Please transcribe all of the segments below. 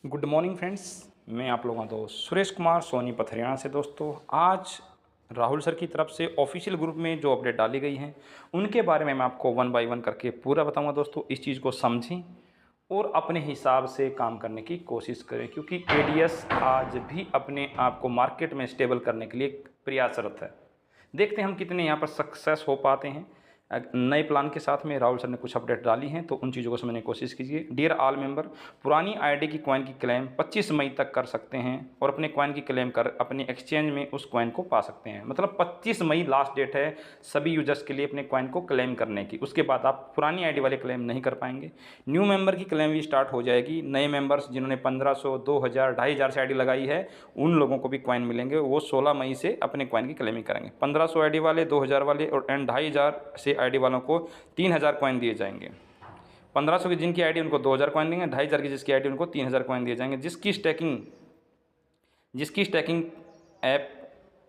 Good morning friends. मैं आप लोगों का दोस्त सुरेश कुमार सोनीपत हरियाणा से। दोस्तों, आज राहुल सर की तरफ से ऑफिशियल ग्रुप में जो अपडेट डाली गई हैं उनके बारे में मैं आपको वन बाय वन करके पूरा बताऊंगा। दोस्तों, इस चीज़ को समझें और अपने हिसाब से काम करने की कोशिश करें, क्योंकि एडीएस आज भी अपने आप को मार्केट में स्टेबल करने के लिए प्रयासरत है। देखते हैं हम कितने यहाँ पर सक्सेस हो पाते हैं। नए प्लान के साथ में राहुल सर ने कुछ अपडेट डाली हैं, तो उन चीज़ों को समझने की कोशिश कीजिए। डियर ऑल मेंबर, पुरानी आईडी की कॉइन की क्लेम 25 मई तक कर सकते हैं और अपने कॉइन की क्लेम कर अपने एक्सचेंज में उस कॉइन को पा सकते हैं। मतलब 25 मई लास्ट डेट है सभी यूजर्स के लिए अपने कॉइन को क्लेम करने की। उसके बाद आप पुरानी आईडी वाले क्लेम नहीं कर पाएंगे। न्यू मेंबर की क्लेम भी स्टार्ट हो जाएगी। नए मेंबर्स जिन्होंने 1500, 2000, 2500 से आईडी लगाई है उन लोगों को भी कॉइन मिलेंगे। वो 16 मई से अपने कॉइन की क्लेमिंग करेंगे। 1500 आईडी वाले, 2000 वाले और 2500 से आईडी वालों को 3000 कॉइन दिए जाएंगे। 1500 की जिनकी आईडी उनको 2000 कॉइन देंगे। 2500 की जिसकी आईडी उनको 3000 कॉइन दिए जाएंगे। जिसकी स्टैकिंग ऐप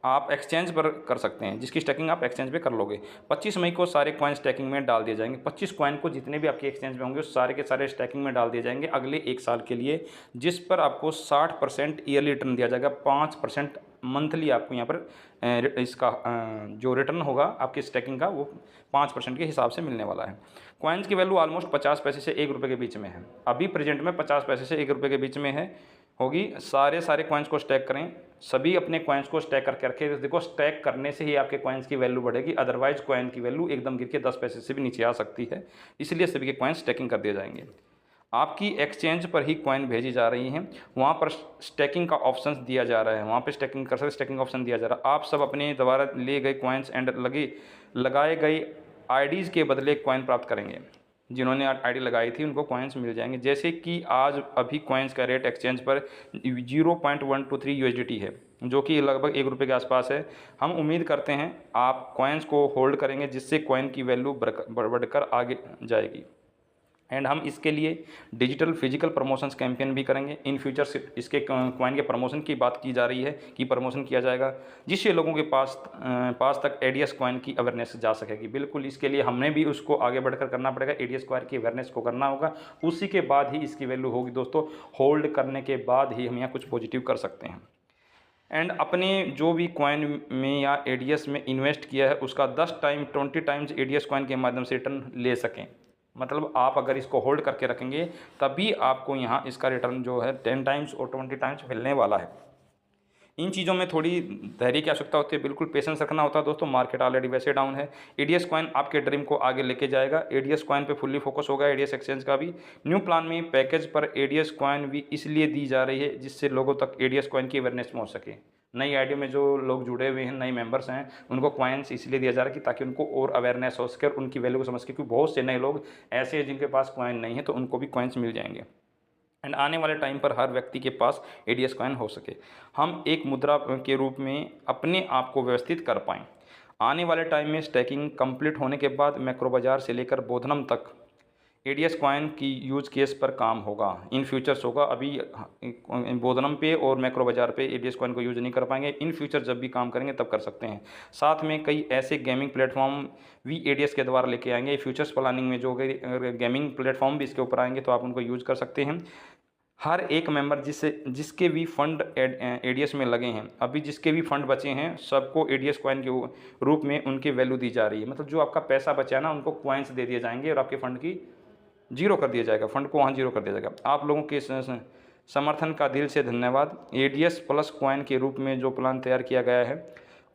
आप एक्सचेंज पर कर सकते हैं, जिसकी स्टैकिंग आप एक्सचेंज पे कर लोगे। 25 मई को सारे कॉइन स्टैकिंग में डाल दिए जाएंगे। 25 कॉइन को जितने भी आपके एक्सचेंज में होंगे उस सारे के सारे स्टैकिंग में डाल दिए जाएंगे अगले 1 साल के लिए, जिस पर आपको 60% ईयरली रिटर्न दिया जाएगा। 5% मंथली आपको यहाँ पर इसका जो रिटर्न होगा आपकी स्टैकिंग का वो 5% के हिसाब से मिलने वाला है। कॉइन्स की वैल्यू ऑलमोस्ट 50 पैसे से 1 रुपये के बीच में है। अभी प्रेजेंट में 50 पैसे से 1 रुपये के बीच में है होगी। सारे कॉइन्स को स्टैक करें। सभी अपने कॉइन्स को स्टैक करके रखें। देखो, स्टैक करने से ही आपके कॉइन्स की वैल्यू बढ़ेगी, अदरवाइज कॉइन की वैल्यू एकदम गिर के 10 पैसे से भी नीचे आ सकती है। इसलिए सभी के कॉइन्स स्टैकिंग कर दिए जाएंगे। आपकी एक्सचेंज पर ही कॉइन भेजी जा रही हैं, वहाँ पर स्टैकिंग का ऑप्शन दिया जा रहा है। वहाँ पर स्टैकिंग कर सकते, स्टैकिंग ऑप्शन दिया जा रहा है। आप सब अपने द्वारा लिए गए कॉइन्स एंड लगाए गए आईडीज़ के बदले कॉइन प्राप्त करेंगे। जिन्होंने आईडी लगाई थी उनको कॉइन्स मिल जाएंगे। जैसे कि आज अभी कॉइन्स का रेट एक्सचेंज पर 0.123 यूएसडीटी है, जो कि लगभग 1 रुपये के आसपास है। हम उम्मीद करते हैं आप कॉइन्स को होल्ड करेंगे, जिससे कॉइन की वैल्यू बढ़कर आगे जाएगी। एंड हम इसके लिए डिजिटल फिजिकल प्रमोशंस कैंपेन भी करेंगे। इन फ्यूचर इसके कॉइन के प्रमोशन की बात की जा रही है कि प्रमोशन किया जाएगा, जिससे लोगों के पास तक एडीएस कॉइन की अवेयरनेस जा सकेगी। बिल्कुल, इसके लिए हमने भी उसको आगे बढ़कर करना पड़ेगा। एडीएस कॉइन की अवेयरनेस को करना होगा, उसी के बाद ही इसकी वैल्यू होगी। दोस्तों, होल्ड करने के बाद ही हम यहाँ कुछ पॉजिटिव कर सकते हैं। एंड अपने जो भी कॉइन में या एडीएस में इन्वेस्ट किया है उसका 10 टाइम 20 टाइम्स एडीएस कॉइन के माध्यम से रिटर्न ले सकें। मतलब आप अगर इसको होल्ड करके रखेंगे तभी आपको यहाँ इसका रिटर्न जो है 10 टाइम्स और 20 टाइम्स मिलने वाला है। इन चीज़ों में थोड़ी धैर्य की आवश्यकता होती है, बिल्कुल पेशेंस रखना होता है। दोस्तों, मार्केट ऑलरेडी वैसे डाउन है। एडीएस कॉइन आपके ड्रीम को आगे लेके जाएगा। एडीएस कॉइन पे फुल्ली फोकस होगा एडीएस एक्सचेंज का भी। न्यू प्लान में पैकेज पर एडीएस कॉइन भी इसलिए दी जा रही है जिससे लोगों तक एडीएस कॉइन की अवेयरनेस पहुँच सके। नई आईडी में जो लोग जुड़े हुए हैं, नए मेंबर्स हैं, उनको कॉइन्स इसलिए दिया जा रहा है कि ताकि उनको और अवेयरनेस हो सके और उनकी वैल्यू को समझ सके, क्योंकि बहुत से नए लोग ऐसे हैं जिनके पास कॉइन नहीं है, तो उनको भी कॉइन्स मिल जाएंगे। एंड आने वाले टाइम पर हर व्यक्ति के पास एडीएस कॉइन हो सके, हम एक मुद्रा के रूप में अपने आप को व्यवस्थित कर पाएँ। आने वाले टाइम में स्टैकिंग कंप्लीट होने के बाद मैक्रो बाज़ार से लेकर बोधनम तक एडीएस कॉइन की यूज केस पर काम होगा। इन फ्यूचर्स होगा। अभी बोधनम पे और मैक्रो बाज़ार पे एडीएस कॉइन को यूज नहीं कर पाएंगे। इन फ्यूचर जब भी काम करेंगे तब कर सकते हैं। साथ में कई ऐसे गेमिंग प्लेटफॉर्म भी एडीएस के द्वारा लेके आएंगे। फ्यूचर्स प्लानिंग में जो गेमिंग प्लेटफॉर्म भी इसके ऊपर आएंगे तो आप उनको यूज़ कर सकते हैं। हर एक मेंबर जिसके भी फंड एडीएस में लगे हैं, अभी जिसके भी फंड बचे हैं, सबको एडीएस कॉइन के रूप में उनकी वैल्यू दी जा रही है। मतलब जो आपका पैसा बचा है ना, उनको कॉइन्स दे दिए जाएंगे और आपके फंड की जीरो कर दिया जाएगा, फंड को वहाँ जीरो कर दिया जाएगा। आप लोगों के समर्थन का दिल से धन्यवाद। एडीएस प्लस कॉइन के रूप में जो प्लान तैयार किया गया है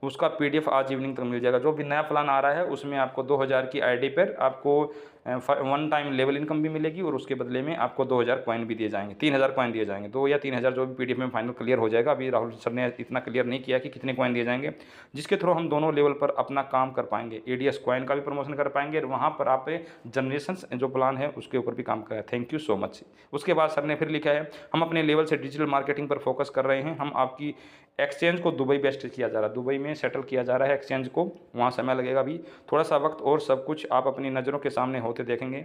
उसका पीडीएफ आज इवनिंग तक मिल जाएगा। जो भी नया प्लान आ रहा है उसमें आपको 2000 की आईडी पर आपको 1 टाइम लेवल इनकम भी मिलेगी और उसके बदले में आपको 2000 कॉइन भी दिए जाएंगे, 3000 कॉइन दिए जाएंगे। 2 या 3000 जो भी पीडीएफ में फाइनल क्लियर हो जाएगा। अभी राहुल सर ने इतना क्लियर नहीं किया कि कितने कॉइन दिए जाएंगे, जिसके थ्रू हम दोनों लेवल पर अपना काम कर पाएंगे। एडीएस कॉइन का भी प्रमोशन कर पाएंगे और वहाँ पर आप जनरेशन जो प्लान है उसके ऊपर भी काम करें। Thank you so much. उसके बाद सर ने फिर लिखा है, हम अपने लेवल से डिजिटल मार्केटिंग पर फोकस कर रहे हैं। हम आपकी एक्सचेंज को दुबई बेस्ट किया जा रहा है, दुबई में सेटल किया जा रहा है एक्सचेंज को। वहाँ समय लगेगा, भी थोड़ा सा वक्त और सब कुछ आप अपनी नज़रों के सामने होते देखेंगे।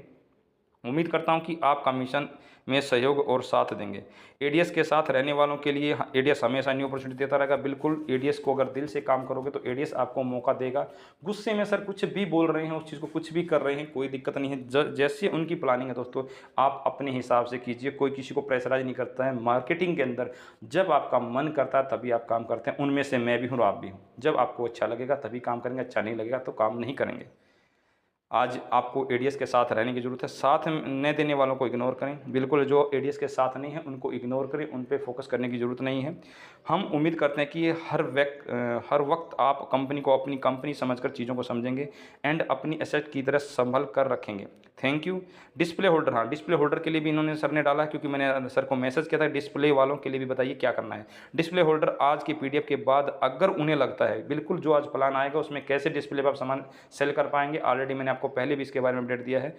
उम्मीद करता हूं कि आप कमीशन में सहयोग और साथ देंगे। एडीएस के साथ रहने वालों के लिए एडीएस हमेशा न्यू अपॉर्चुनिटी देता रहेगा। बिल्कुल एडीएस को अगर दिल से काम करोगे तो एडीएस आपको मौका देगा। गुस्से में सर कुछ भी बोल रहे हैं, उस चीज़ को कुछ भी कर रहे हैं, कोई दिक्कत नहीं है। जैसे उनकी प्लानिंग है दोस्तों, आप अपने हिसाब से कीजिए। कोई किसी को प्रेशराइज नहीं करता है। मार्केटिंग के अंदर जब आपका मन करता है तभी आप काम करते हैं। उनमें से मैं भी हूँ और आप भी हूँ। जब आपको अच्छा लगेगा तभी काम करेंगे, अच्छा नहीं लगेगा तो काम नहीं करेंगे। आज आपको एडीएस के साथ रहने की ज़रूरत है। साथ न देने वालों को इग्नोर करें। बिल्कुल जो एडीएस के साथ नहीं है उनको इग्नोर करें, उन पे फोकस करने की ज़रूरत नहीं है। हम उम्मीद करते हैं कि हर वक्त आप कंपनी को अपनी कंपनी समझकर चीज़ों को समझेंगे एंड अपनी एसेट की तरह संभल कर रखेंगे। Thank you. डिस्प्ले होल्डर, हाँ डिस्प्ले होल्डर के लिए भी इन्होंने सर ने डाला, क्योंकि मैंने सर को मैसेज किया था डिस्प्ले वालों के लिए भी बताइए क्या करना है। डिस्प्ले होल्डर आज की पीडीएफ के बाद अगर उन्हें लगता है, बिल्कुल जो आज प्लान आएगा उसमें कैसे डिस्प्ले पर आप सामान सेल कर पाएंगे, ऑलरेडी मैंने आपको पहले भी इसके बारे में अपडेट दिया है।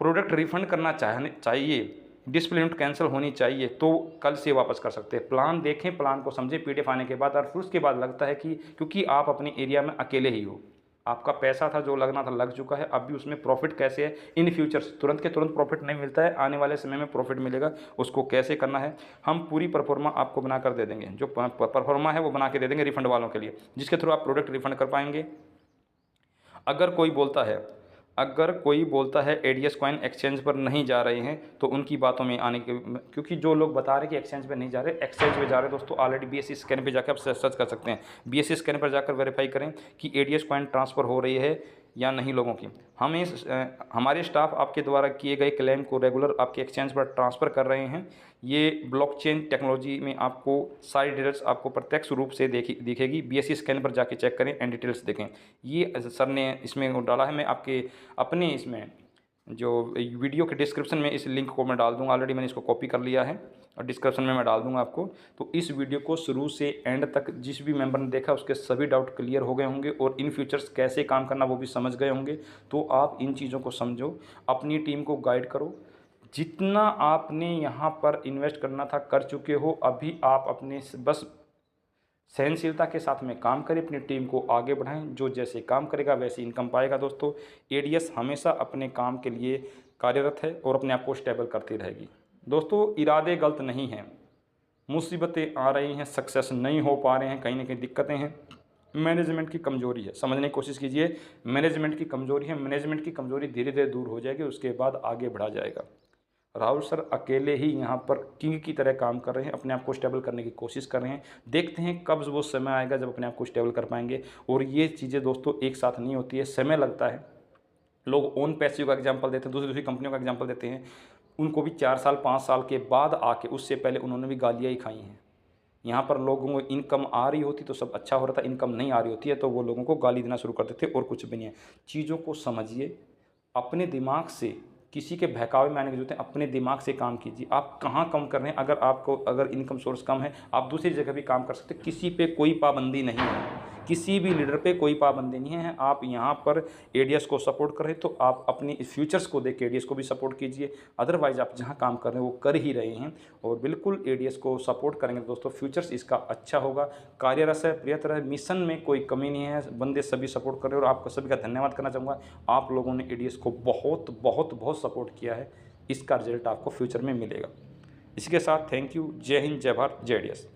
प्रोडक्ट रिफंड करना चाहिए, डिस्प्ले यूनिट कैंसिल होनी चाहिए तो कल से वापस कर सकते हैं। प्लान देखें, प्लान को समझें पीडीएफ आने के बाद, और फिर उसके बाद लगता है कि क्योंकि आप अपने एरिया में अकेले ही हो, आपका पैसा था जो लगना था लग चुका है, अब भी उसमें प्रॉफिट कैसे है, इन फ्यूचर्स तुरंत के तुरंत प्रॉफिट नहीं मिलता है, आने वाले समय में प्रॉफिट मिलेगा, उसको कैसे करना है हम पूरी परफॉर्मा आपको बना कर दे देंगे। जो परफॉर्मा है वो बना के दे देंगे रिफंड वालों के लिए, जिसके थ्रू आप प्रोडक्ट रिफंड कर पाएंगे। अगर कोई बोलता है एडीएस कॉइन एक्सचेंज पर नहीं जा रहे हैं तो उनकी बातों में आने के, क्योंकि जो लोग बता रहे हैं कि एक्सचेंज पे नहीं जा रहे, एक्सचेंज पे जा रहे हैं दोस्तों, ऑलरेडी बीएसई स्कैन पे जाकर आप सर्च कर सकते हैं। बीएसई स्कैन पर जाकर वेरीफाई करें कि एडीएस कॉइन ट्रांसफ़र हो रही है या नहीं लोगों की। हमारे स्टाफ आपके द्वारा किए गए क्लेम को रेगुलर आपके एक्सचेंज पर ट्रांसफ़र कर रहे हैं। ये ब्लॉकचेन टेक्नोलॉजी में आपको सारी डिटेल्स आपको प्रत्यक्ष रूप से दिखेगी। बीएसई स्कैन पर जाके चेक करें एंड डिटेल्स देखें। ये सर ने इसमें डाला है, मैं आपके अपने इसमें जो वीडियो के डिस्क्रिप्शन में इस लिंक को मैं डाल दूंगा। ऑलरेडी मैंने इसको कॉपी कर लिया है और डिस्क्रिप्शन में मैं डाल दूंगा आपको। तो इस वीडियो को शुरू से एंड तक जिस भी मेंबर ने देखा उसके सभी डाउट क्लियर हो गए होंगे और इन फ्यूचर्स कैसे काम करना वो भी समझ गए होंगे। तो आप इन चीज़ों को समझो, अपनी टीम को गाइड करो। जितना आपने यहाँ पर इन्वेस्ट करना था कर चुके हो, अभी आप अपने बस सहनशीलता के साथ में काम करें, अपनी टीम को आगे बढ़ाएं। जो जैसे काम करेगा वैसे इनकम पाएगा। दोस्तों एडीएस हमेशा अपने काम के लिए कार्यरत है और अपने आप को स्टेबल करती रहेगी। दोस्तों इरादे गलत नहीं हैं, मुसीबतें आ रही हैं, सक्सेस नहीं हो पा रहे हैं, कहीं ना कहीं दिक्कतें हैं, मैनेजमेंट की कमज़ोरी है। समझने की कोशिश कीजिए, मैनेजमेंट की कमज़ोरी है। मैनेजमेंट की कमज़ोरी धीरे धीरे दूर हो जाएगी, उसके बाद आगे बढ़ा जाएगा। राहुल सर अकेले ही यहाँ पर किंग की तरह काम कर रहे हैं, अपने आप को स्टेबल करने की कोशिश कर रहे हैं। देखते हैं कब वो समय आएगा जब अपने आप को स्टेबल कर पाएंगे। और ये चीज़ें दोस्तों एक साथ नहीं होती है, समय लगता है। लोग ओन पैसिव का एग्जांपल देते हैं, दूसरी दूसरी कंपनियों का एग्जांपल देते हैं, उनको भी 4 साल 5 साल के बाद आके, उससे पहले उन्होंने भी गालियाँ ही खाई हैं। यहाँ पर लोगों को इनकम आ रही होती तो सब अच्छा हो रहा था, इनकम नहीं आ रही होती है तो वो लोगों को गाली देना शुरू करते थे, और कुछ भी नहीं है। चीज़ों को समझिए, अपने दिमाग से, किसी के बहकावे में आने की जरूरत है, अपने दिमाग से काम कीजिए। आप कहाँ कम कर रहे हैं, अगर इनकम सोर्स कम है आप दूसरी जगह भी काम कर सकते हैं। किसी पे कोई पाबंदी नहीं है, किसी भी लीडर पे कोई पाबंदी नहीं है। आप यहाँ पर एडीएस को सपोर्ट करें तो आप अपनी फ्यूचर्स को देख के एडीएस को भी सपोर्ट कीजिए। अदरवाइज आप जहाँ काम कर रहे हैं वो कर ही रहे हैं, और बिल्कुल एडीएस को सपोर्ट करेंगे दोस्तों, फ्यूचर्स इसका अच्छा होगा। कार्यरत है, प्रियतर है, मिशन में कोई कमी नहीं है, बंदे सभी सपोर्ट कर रहे हैं। और आपका सभी का धन्यवाद करना चाहूँगा। आप लोगों ने एडीएस को बहुत बहुत बहुत सपोर्ट किया है, इसका रिजल्ट आपको फ्यूचर में मिलेगा। इसी के साथ थैंक यू। जय हिंद, जय भारत, जय एडीएस।